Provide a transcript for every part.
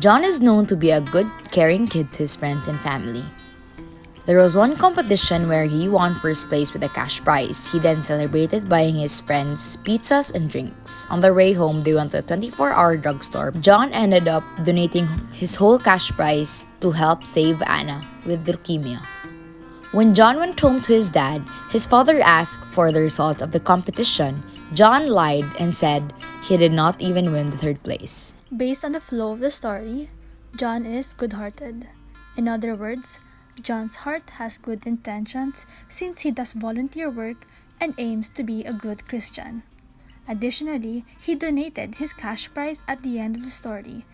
John is known to be a good, caring kid to his friends and family. There was one competition where he won first place with a cash prize. He then celebrated buying his friends pizzas and drinks. On their way home, they went to a 24-hour drugstore. John ended up donating his whole cash prize to help save Anna with leukemia. When John went home to his dad, his father asked for the results of the competition. John lied and said he did not even win the third place. Based on the flow of the story, John is good-hearted. In other words, John's heart has good intentions since he does volunteer work and aims to be a good Christian. Additionally, he donated his cash prize at the end of the story,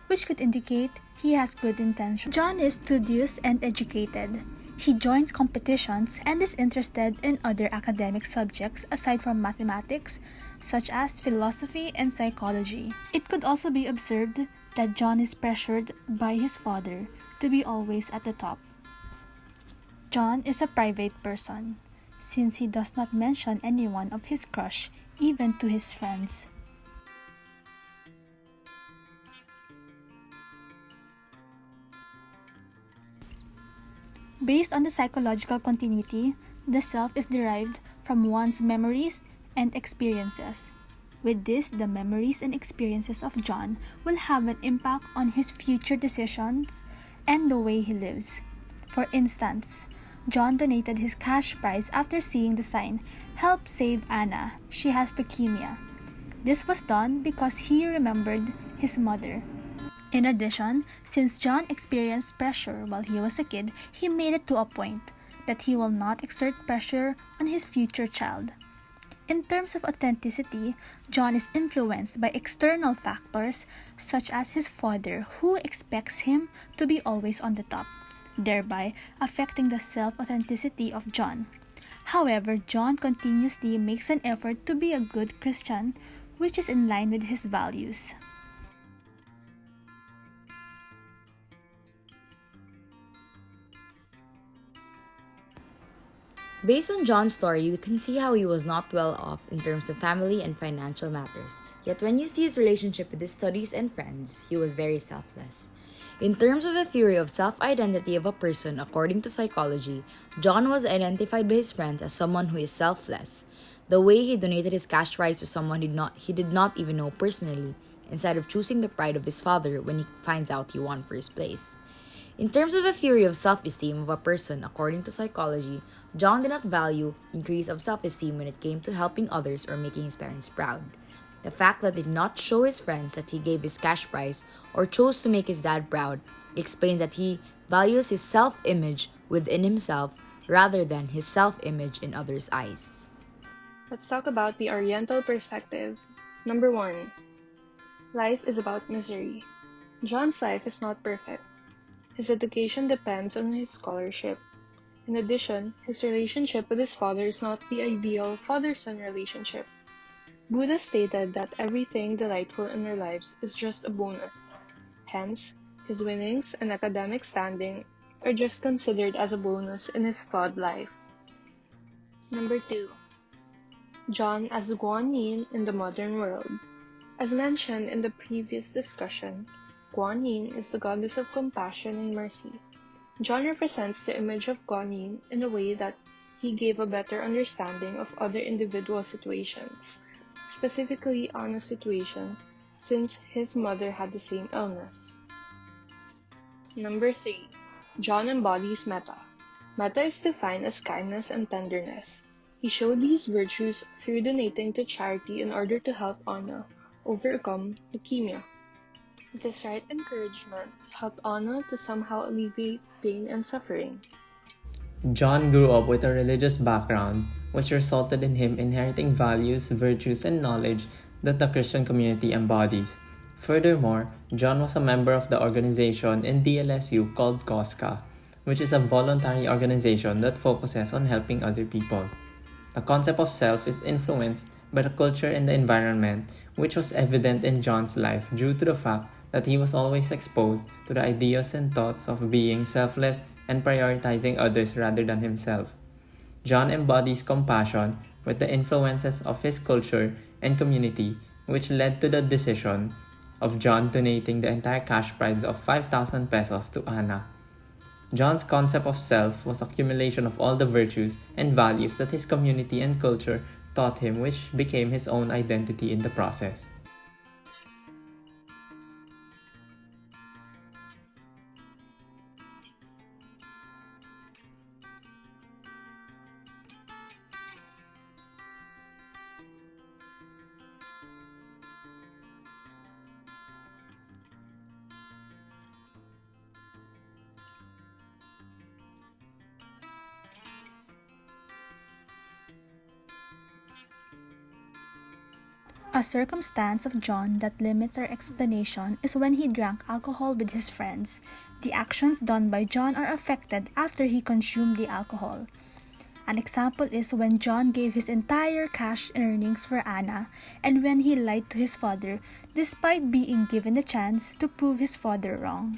which could indicate he has good intentions. John is studious and educated. He joins competitions and is interested in other academic subjects aside from mathematics, such as philosophy and psychology. It could also be observed that John is pressured by his father to be always at the top. John is a private person, since he does not mention anyone of his crush, even to his friends. Based on the psychological continuity, the self is derived from one's memories and experiences. With this, the memories and experiences of John will have an impact on his future decisions and the way he lives. For instance, John donated his cash prize after seeing the sign, "Help save Anna, she has leukemia." This was done because he remembered his mother. In addition, since John experienced pressure while he was a kid, he made it to a point that he will not exert pressure on his future child. In terms of authenticity, John is influenced by external factors such as his father, who expects him to be always on the top, thereby affecting the self-authenticity of John. However, John continuously makes an effort to be a good Christian, which is in line with his values. Based on John's story, we can see how he was not well off in terms of family and financial matters. Yet when you see his relationship with his studies and friends, he was very selfless. In terms of the theory of self-identity of a person according to psychology, John was identified by his friends as someone who is selfless. The way he donated his cash prize to someone he did not even know personally, instead of choosing the pride of his father when he finds out he won first place. In terms of the theory of self-esteem of a person according to psychology, John did not value increase of self-esteem when it came to helping others or making his parents proud. The fact that he did not show his friends that he gave his cash prize or chose to make his dad proud explains that he values his self-image within himself rather than his self-image in others' eyes. Let's talk about the Oriental perspective. Number 1. Life is about misery. John's life is not perfect. His education depends on his scholarship. In addition, his relationship with his father is not the ideal father-son relationship. Buddha stated that everything delightful in our lives is just a bonus. Hence, his winnings and academic standing are just considered as a bonus in his thought life. Number 2. John as Guan Yin in the modern world. As mentioned in the previous discussion, Guan Yin is the goddess of compassion and mercy. John represents the image of Guan Yin in a way that he gave a better understanding of other individual situations, specifically Anna's situation, since his mother had the same illness. Number 3. John embodies metta. Metta is defined as kindness and tenderness. He showed these virtues through donating to charity in order to help Anna overcome leukemia. This right encouragement helped Anna to somehow alleviate pain and suffering. John grew up with a religious background, which resulted in him inheriting values, virtues, and knowledge that the Christian community embodies. Furthermore, John was a member of the organization in DLSU called COSCA, which is a voluntary organization that focuses on helping other people. The concept of self is influenced by the culture and the environment, which was evident in John's life due to the fact that he was always exposed to the ideas and thoughts of being selfless and prioritizing others rather than himself. John embodies compassion with the influences of his culture and community, which led to the decision of John donating the entire cash prize of 5,000 pesos to Anna. John's concept of self was accumulation of all the virtues and values that his community and culture taught him, which became his own identity in the process. A circumstance of John that limits our explanation is when he drank alcohol with his friends. The actions done by John are affected after he consumed the alcohol. An example is when John gave his entire cash earnings for Anna and when he lied to his father despite being given the chance to prove his father wrong.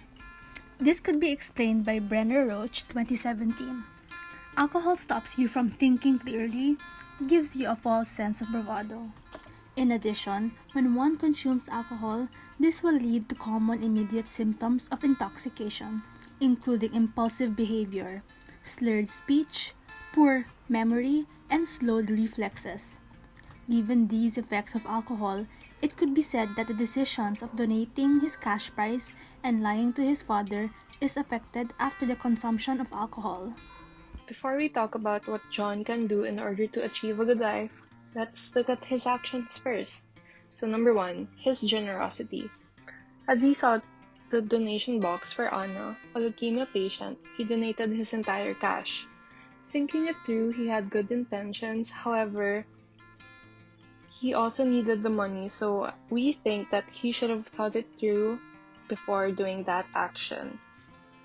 This could be explained by Brenner Roach 2017. Alcohol stops you from thinking clearly, gives you a false sense of bravado. In addition, when one consumes alcohol, this will lead to common immediate symptoms of intoxication, including impulsive behavior, slurred speech, poor memory, and slowed reflexes. Given these effects of alcohol, it could be said that the decisions of donating his cash prize and lying to his father is affected after the consumption of alcohol. Before we talk about what John can do in order to achieve a good life, let's look at his actions first. So number 1, his generosity. As he saw the donation box for Anna, a leukemia patient, he donated his entire cash. Thinking it through, he had good intentions, however, he also needed the money, so we think that he should have thought it through before doing that action.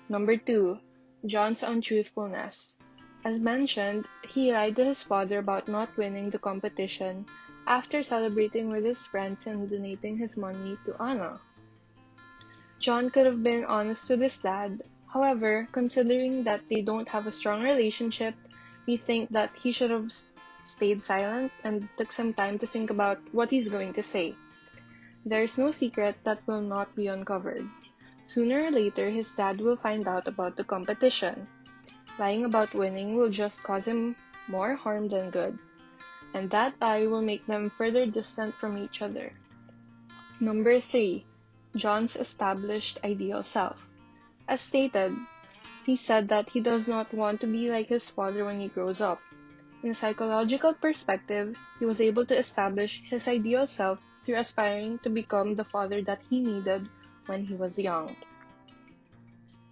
Number 2, John's untruthfulness. As mentioned, he lied to his father about not winning the competition after celebrating with his friends and donating his money to Anna. John could have been honest with his dad. However, considering that they don't have a strong relationship, we think that he should have stayed silent and took some time to think about what he's going to say. There's no secret that will not be uncovered. Sooner or later, his dad will find out about the competition. Lying about winning will just cause him more harm than good, and that lie will make them further distant from each other. Number 3, John's established ideal self. As stated, he said that he does not want to be like his father when he grows up. In a psychological perspective, he was able to establish his ideal self through aspiring to become the father that he needed when he was young.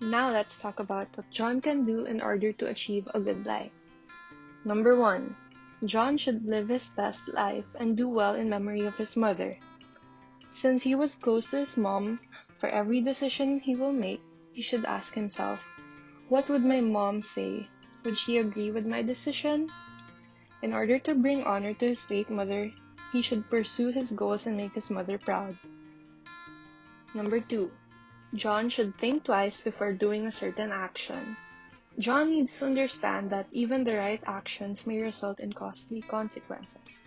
Now let's talk about what John can do in order to achieve a good life. Number 1, John should live his best life and do well in memory of his mother. Since he was close to his mom, for every decision he will make, he should ask himself, what would my mom say? Would she agree with my decision? In order to bring honor to his late mother, he should pursue his goals and make his mother proud. Number 2, John should think twice before doing a certain action. John needs to understand that even the right actions may result in costly consequences.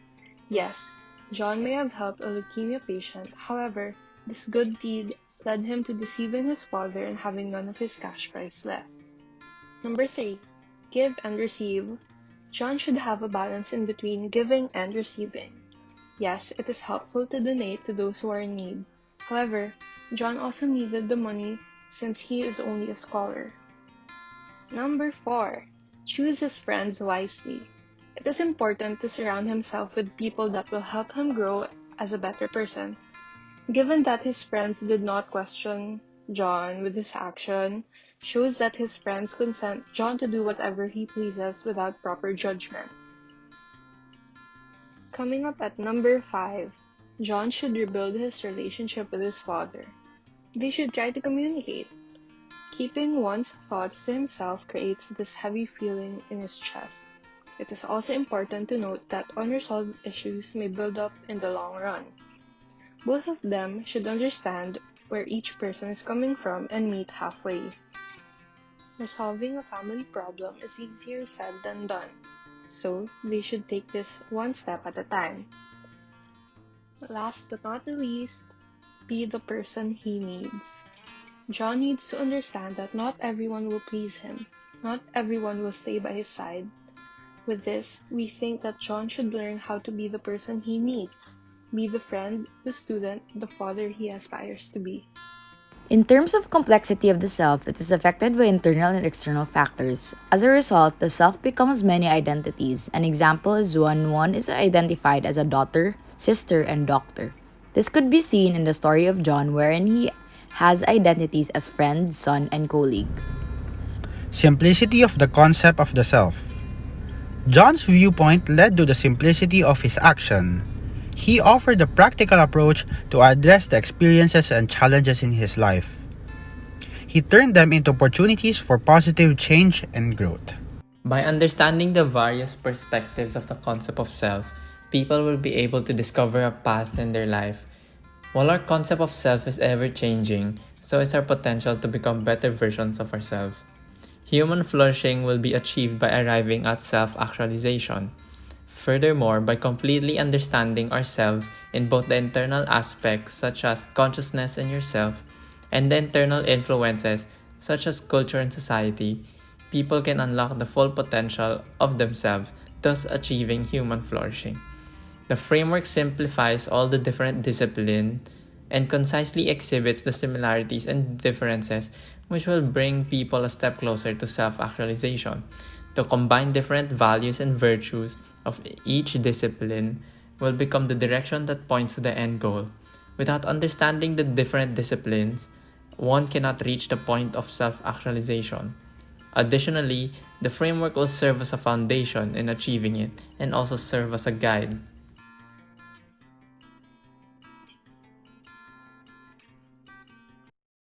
Yes, John may have helped a leukemia patient, however, this good deed led him to deceiving his father and having none of his cash prize left. Number 3, give and receive. John should have a balance in between giving and receiving. Yes, it is helpful to donate to those who are in need. However, John also needed the money since he is only a scholar. Number 4, choose his friends wisely. It is important to surround himself with people that will help him grow as a better person. Given that his friends did not question John with his action, shows that his friends consent John to do whatever he pleases without proper judgment. Coming up at number 5, John should rebuild his relationship with his father. They should try to communicate. Keeping one's thoughts to himself creates this heavy feeling in his chest. It is also important to note that unresolved issues may build up in the long run. Both of them should understand where each person is coming from and meet halfway. Resolving a family problem is easier said than done, so they should take this one step at a time. Last but not the least, be the person he needs. John needs to understand that not everyone will please him. Not everyone will stay by his side. With this, we think that John should learn how to be the person he needs. Be the friend, the student, the father he aspires to be. In terms of complexity of the self, it is affected by internal and external factors. As a result, the self becomes many identities. An example is when one is identified as a daughter, sister, and doctor. This could be seen in the story of John, wherein he has identities as friend, son, and colleague. Simplicity of the concept of the self. John's viewpoint led to the simplicity of his action. He offered a practical approach to address the experiences and challenges in his life. He turned them into opportunities for positive change and growth. By understanding the various perspectives of the concept of self, people will be able to discover a path in their life. While our concept of self is ever changing, so is our potential to become better versions of ourselves. Human flourishing will be achieved by arriving at self-actualization. Furthermore, by completely understanding ourselves in both the internal aspects such as consciousness in yourself and the internal influences such as culture and society, people can unlock the full potential of themselves, thus achieving human flourishing. The framework simplifies all the different disciplines and concisely exhibits the similarities and differences which will bring people a step closer to self-actualization. To combine different values and virtues of each discipline will become the direction that points to the end goal. Without understanding the different disciplines, one cannot reach the point of self-actualization. Additionally, the framework will serve as a foundation in achieving it and also serve as a guide